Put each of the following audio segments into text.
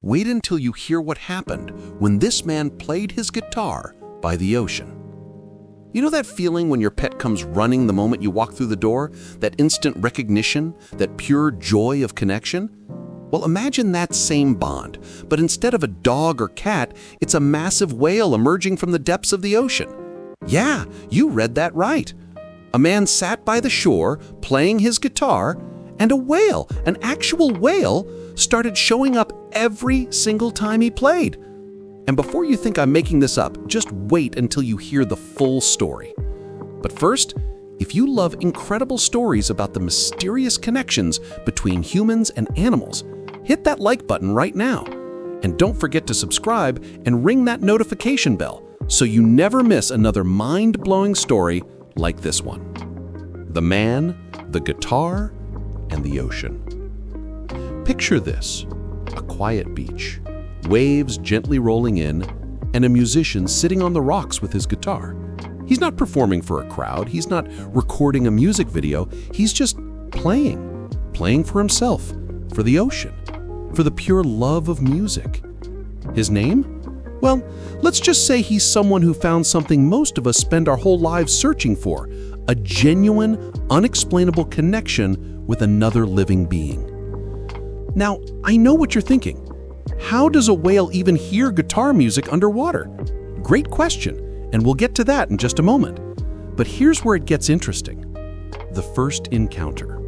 Wait until you hear what happened when this man played his guitar by the ocean. You know that feeling when your pet comes running the moment you walk through the door? That instant recognition, that pure joy of connection? Well, imagine that same bond, but instead of a dog or cat, it's a massive whale emerging from the depths of the ocean. Yeah, you read that right. A man sat by the shore playing his guitar, and a whale, an actual whale, started showing up every single time he played. And before you think I'm making this up, just wait until you hear the full story. But first, if you love incredible stories about the mysterious connections between humans and animals, hit that like button right now. And don't forget to subscribe and ring that notification bell so you never miss another mind-blowing story like this one. The man, the guitar, and the ocean. Picture this: a quiet beach, waves gently rolling in, and a musician sitting on the rocks with his guitar. He's not performing for a crowd, he's not recording a music video, he's just playing for himself, for the ocean, for the pure love of music. His name? Well, let's just say he's someone who found something most of us spend our whole lives searching for: a genuine, unexplainable connection with another living being. Now, I know what you're thinking. How does a whale even hear guitar music underwater? Great question, and we'll get to that in just a moment. But here's where it gets interesting. The first encounter.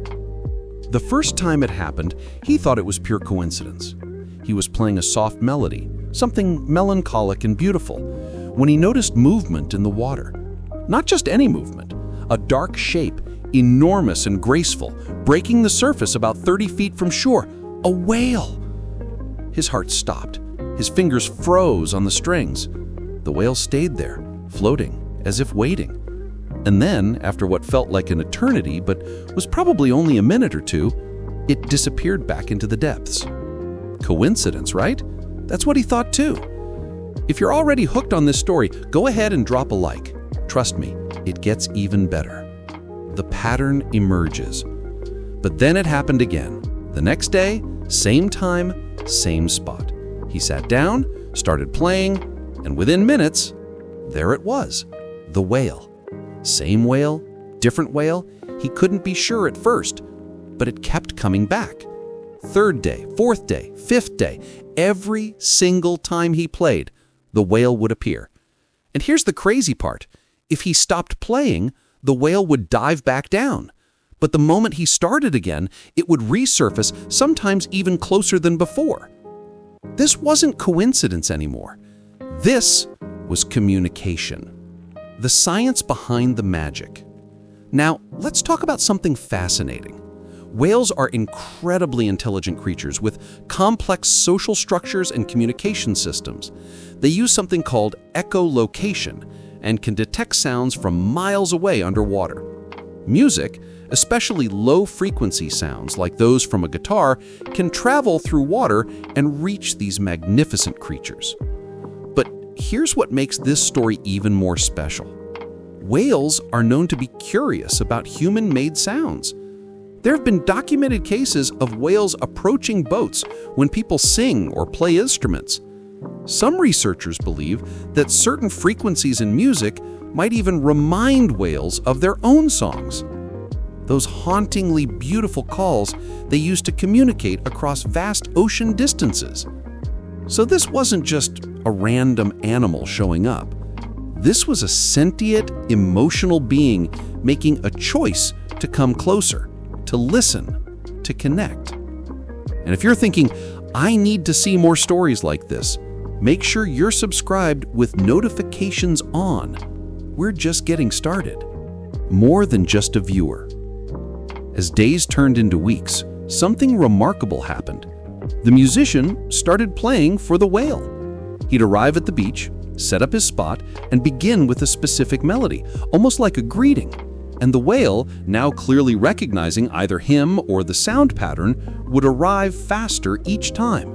The first time it happened, he thought it was pure coincidence. He was playing a soft melody, something melancholic and beautiful, when he noticed movement in the water. Not just any movement, a dark shape, enormous and graceful, breaking the surface about 30 feet from shore. A whale! His heart stopped. His fingers froze on the strings. The whale stayed there, floating, as if waiting. And then, after what felt like an eternity, but was probably only a minute or two, it disappeared back into the depths. Coincidence, right? That's what he thought too. If you're already hooked on this story, go ahead and drop a like. Trust me, it gets even better. The pattern emerges. But then it happened again. The next day, same time, same spot. He sat down, started playing, and within minutes, there it was, the whale. Same whale, different whale. He couldn't be sure at first, but it kept coming back. Third day, fourth day, fifth day, every single time he played, the whale would appear. And here's the crazy part. If he stopped playing, the whale would dive back down. But the moment he started again, it would resurface, sometimes even closer than before. This wasn't coincidence anymore. This was communication. The science behind the magic. Now, let's talk about something fascinating. Whales are incredibly intelligent creatures with complex social structures and communication systems. They use something called echolocation and can detect sounds from miles away underwater. Music, especially low-frequency sounds like those from a guitar, can travel through water and reach these magnificent creatures. But here's what makes this story even more special. Whales are known to be curious about human-made sounds. There have been documented cases of whales approaching boats when people sing or play instruments. Some researchers believe that certain frequencies in music might even remind whales of their own songs. Those hauntingly beautiful calls they use to communicate across vast ocean distances. So this wasn't just a random animal showing up. This was a sentient, emotional being making a choice to come closer, to listen, to connect. And if you're thinking, I need to see more stories like this, make sure you're subscribed with notifications on. We're just getting started. More than just a viewer. As days turned into weeks, something remarkable happened. The musician started playing for the whale. He'd arrive at the beach, set up his spot, and begin with a specific melody, almost like a greeting. And the whale, now clearly recognizing either him or the sound pattern, would arrive faster each time.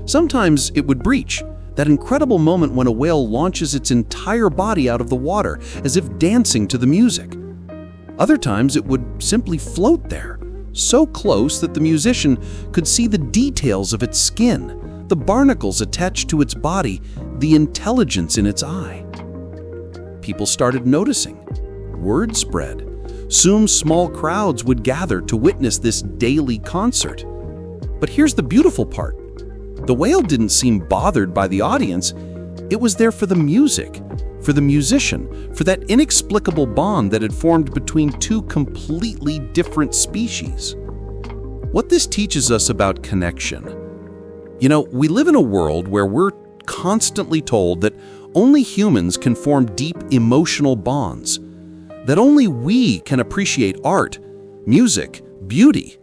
Sometimes it would breach, that incredible moment when a whale launches its entire body out of the water, as if dancing to the music. Other times it would simply float there, so close that the musician could see the details of its skin, the barnacles attached to its body, the intelligence in its eye. People started noticing. Word spread. Soon small crowds would gather to witness this daily concert. But here's the beautiful part. The whale didn't seem bothered by the audience. It was there for the music, for the musician, for that inexplicable bond that had formed between two completely different species. What this teaches us about connection. You know, we live in a world where we're constantly told that only humans can form deep emotional bonds, that only we can appreciate art, music, beauty.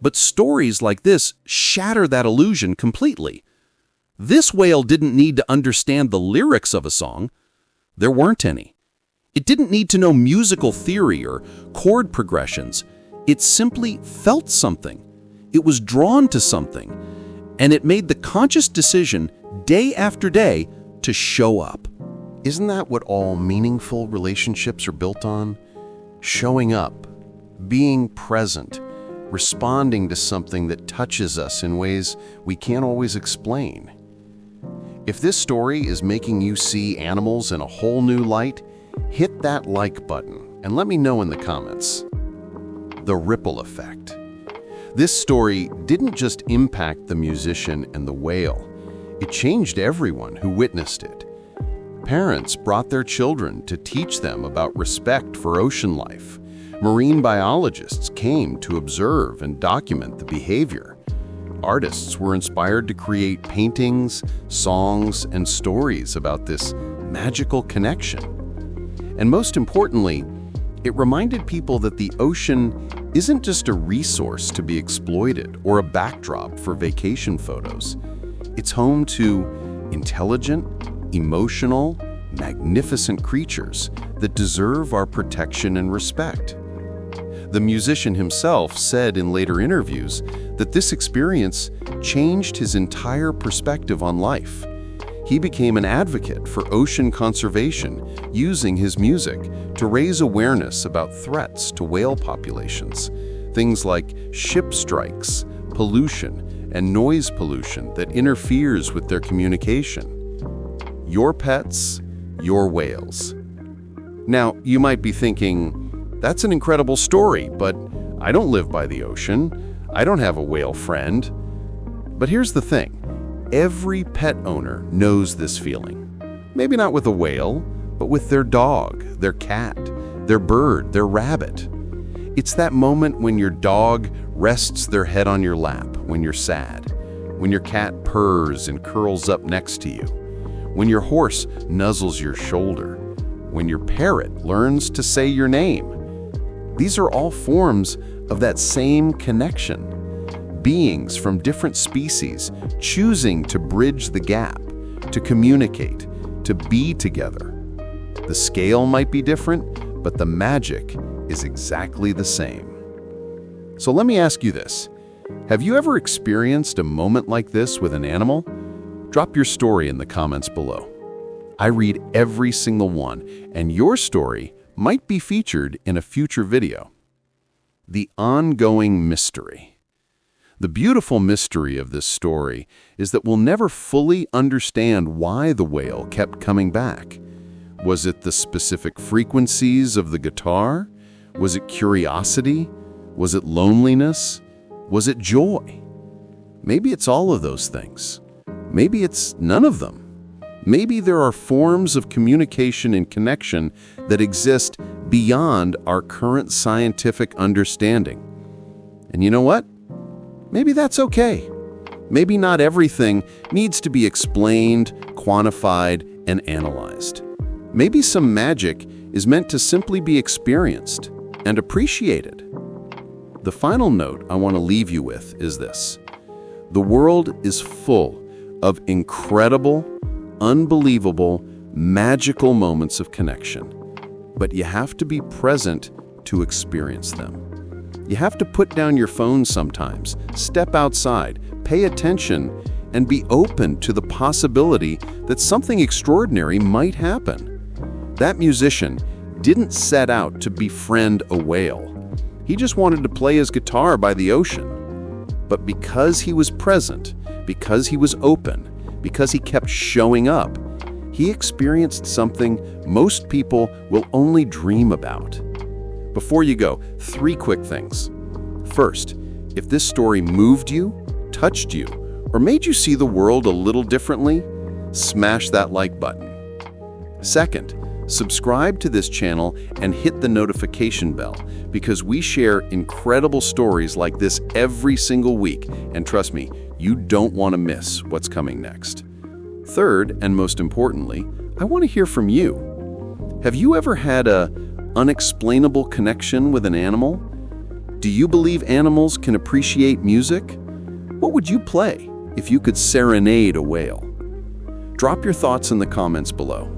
But stories like this shatter that illusion completely. This whale didn't need to understand the lyrics of a song. There weren't any. It didn't need to know musical theory or chord progressions. It simply felt something. It was drawn to something. And it made the conscious decision day after day to show up. Isn't that what all meaningful relationships are built on? Showing up, being present, responding to something that touches us in ways we can't always explain. If this story is making you see animals in a whole new light, hit that like button and let me know in the comments. The ripple effect. This story didn't just impact the musician and the whale. It changed everyone who witnessed it. Parents brought their children to teach them about respect for ocean life. Marine biologists came to observe and document the behavior. Artists were inspired to create paintings, songs, and stories about this magical connection. And most importantly, it reminded people that the ocean isn't just a resource to be exploited or a backdrop for vacation photos. It's home to intelligent, emotional, magnificent creatures that deserve our protection and respect. The musician himself said in later interviews that this experience changed his entire perspective on life. He became an advocate for ocean conservation, using his music to raise awareness about threats to whale populations, things like ship strikes, pollution, and noise pollution that interferes with their communication. Your pets, your whales. Now, you might be thinking, that's an incredible story, but I don't live by the ocean. I don't have a whale friend. But here's the thing. Every pet owner knows this feeling. Maybe not with a whale, but with their dog, their cat, their bird, their rabbit. It's that moment when your dog rests their head on your lap when you're sad, when your cat purrs and curls up next to you, when your horse nuzzles your shoulder, when your parrot learns to say your name. These are all forms of that same connection. Beings from different species choosing to bridge the gap, to communicate, to be together. The scale might be different, but the magic is exactly the same. So let me ask you this. Have you ever experienced a moment like this with an animal? Drop your story in the comments below. I read every single one, and your story might be featured in a future video. The ongoing mystery. The beautiful mystery of this story is that we'll never fully understand why the whale kept coming back. Was it the specific frequencies of the guitar? Was it curiosity? Was it loneliness? Was it joy? Maybe it's all of those things. Maybe it's none of them. Maybe there are forms of communication and connection that exist beyond our current scientific understanding. And you know what? Maybe that's okay. Maybe not everything needs to be explained, quantified, and analyzed. Maybe some magic is meant to simply be experienced and appreciated. The final note I want to leave you with is this. The world is full of incredible, unbelievable, magical moments of connection. But you have to be present to experience them. You have to put down your phone sometimes, step outside, pay attention, and be open to the possibility that something extraordinary might happen. That musician didn't set out to befriend a whale. He just wanted to play his guitar by the ocean. But because he was present, because he was open, because he kept showing up, he experienced something most people will only dream about. Before you go, 3 quick things. First, if this story moved you, touched you, or made you see the world a little differently, smash that like button. Second, subscribe to this channel and hit the notification bell because we share incredible stories like this every single week, and trust me, you don't want to miss what's coming next. Third, and most importantly, I want to hear from you. Have you ever had an unexplainable connection with an animal? Do you believe animals can appreciate music? What would you play if you could serenade a whale? Drop your thoughts in the comments below.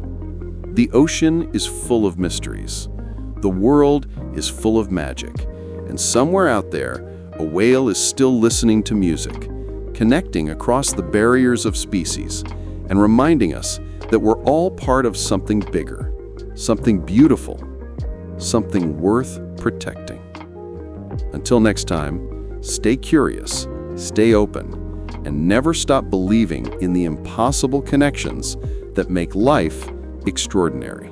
The ocean is full of mysteries. The world is full of magic. And somewhere out there, a whale is still listening to music, connecting across the barriers of species, and reminding us that we're all part of something bigger, something beautiful, something worth protecting. Until next time, stay curious, stay open, and never stop believing in the impossible connections that make life extraordinary.